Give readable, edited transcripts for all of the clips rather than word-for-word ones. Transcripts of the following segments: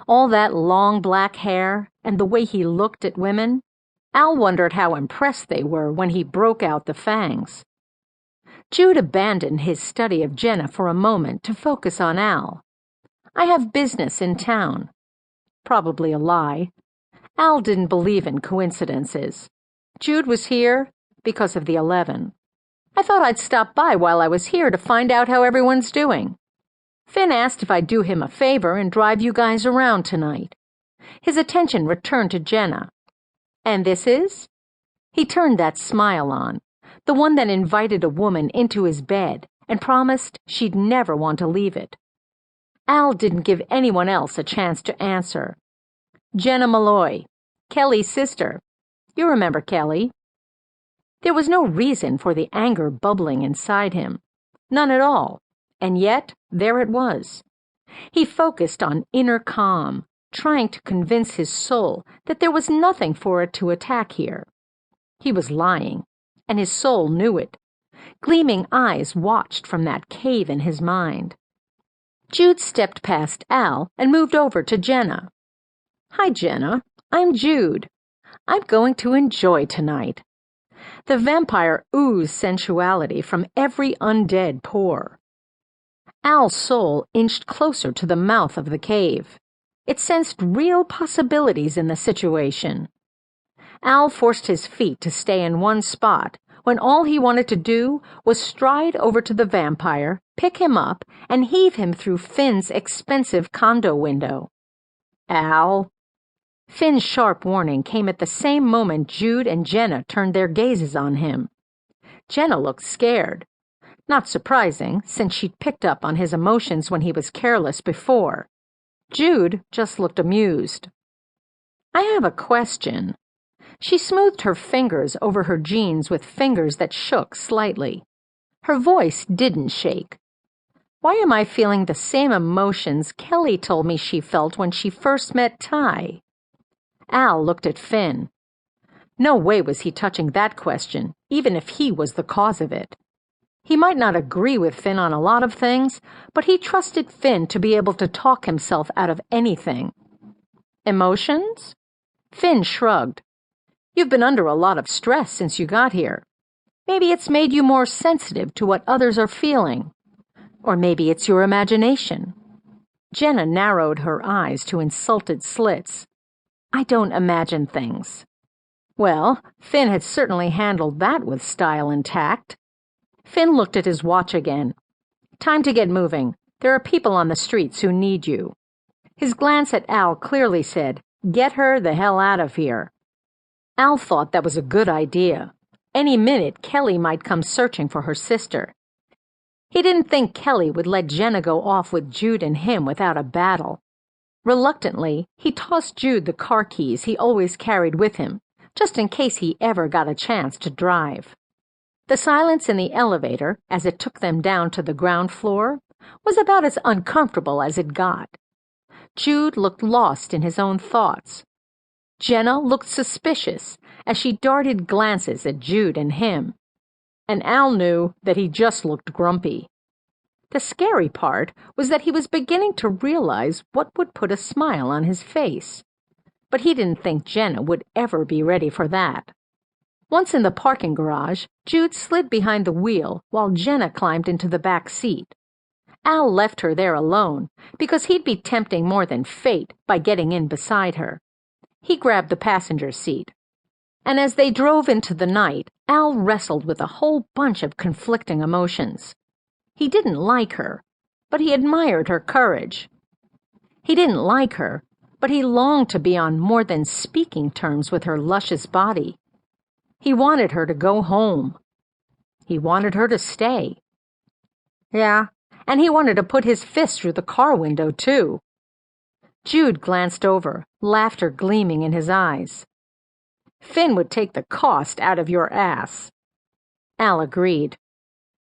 All that long black hair and the way he looked at women. Al wondered how impressed they were when he broke out the fangs. Jude abandoned his study of Jenna for a moment to focus on Al. "I have business in town." Probably a lie. Al didn't believe in coincidences. Jude was here because of the 11. "I thought I'd stop by while I was here to find out how everyone's doing. Finn asked if I'd do him a favor and drive you guys around tonight." His attention returned to Jenna. "And this is?" He turned that smile on, the one that invited a woman into his bed and promised she'd never want to leave it. Al didn't give anyone else a chance to answer. "Jenna Malloy, Kelly's sister. You remember Kelly." There was no reason for the anger bubbling inside him. None at all. And yet, there it was. He focused on inner calm, trying to convince his soul that there was nothing for it to attack here. He was lying, and his soul knew it. Gleaming eyes watched from that cave in his mind. Jude stepped past Al and moved over to Jenna. "Hi, Jenna. I'm Jude. I'm going to enjoy tonight." The vampire oozed sensuality from every undead pore. Al's soul inched closer to the mouth of the cave. It sensed real possibilities in the situation. Al forced his feet to stay in one spot when all he wanted to do was stride over to the vampire, pick him up, and heave him through Finn's expensive condo window. "Al!" Finn's sharp warning came at the same moment Jude and Jenna turned their gazes on him. Jenna looked scared. Not surprising, since she'd picked up on his emotions when he was careless before. Jude just looked amused. "I have a question." She smoothed her fingers over her jeans with fingers that shook slightly. Her voice didn't shake. "Why am I feeling the same emotions Kelly told me she felt when she first met Ty?" Al looked at Finn. No way was he touching that question, even if he was the cause of it. He might not agree with Finn on a lot of things, but he trusted Finn to be able to talk himself out of anything. "Emotions?" Finn shrugged. "You've been under a lot of stress since you got here. Maybe it's made you more sensitive to what others are feeling. Or maybe it's your imagination." Jenna narrowed her eyes to insulted slits. "I don't imagine things." Well, Finn had certainly handled that with style and tact. Finn looked at his watch again. "Time to get moving. There are people on the streets who need you." His glance at Al clearly said, "Get her the hell out of here." Al thought that was a good idea. Any minute, Kelly might come searching for her sister. He didn't think Kelly would let Jenna go off with Jude and him without a battle. Reluctantly, he tossed Jude the car keys he always carried with him, just in case he ever got a chance to drive. The silence in the elevator, as it took them down to the ground floor, was about as uncomfortable as it got. Jude looked lost in his own thoughts. Jenna looked suspicious as she darted glances at Jude and him. And Al knew that he just looked grumpy. The scary part was that he was beginning to realize what would put a smile on his face. But he didn't think Jenna would ever be ready for that. Once in the parking garage, Jude slid behind the wheel while Jenna climbed into the back seat. Al left her there alone because he'd be tempting more than fate by getting in beside her. He grabbed the passenger seat. And as they drove into the night, Al wrestled with a whole bunch of conflicting emotions. He didn't like her, but he admired her courage. He didn't like her, but he longed to be on more than speaking terms with her luscious body. He wanted her to go home. He wanted her to stay. Yeah, and he wanted to put his fist through the car window, too. Jude glanced over, laughter gleaming in his eyes. "Finn would take the cost out of your ass." Al agreed.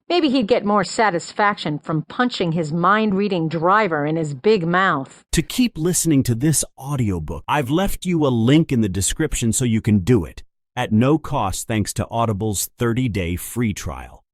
Maybe he'd get more satisfaction from punching his mind-reading driver in his big mouth. To keep listening to this audiobook, I've left you a link in the description so you can do it, at no cost thanks to Audible's 30-day free trial.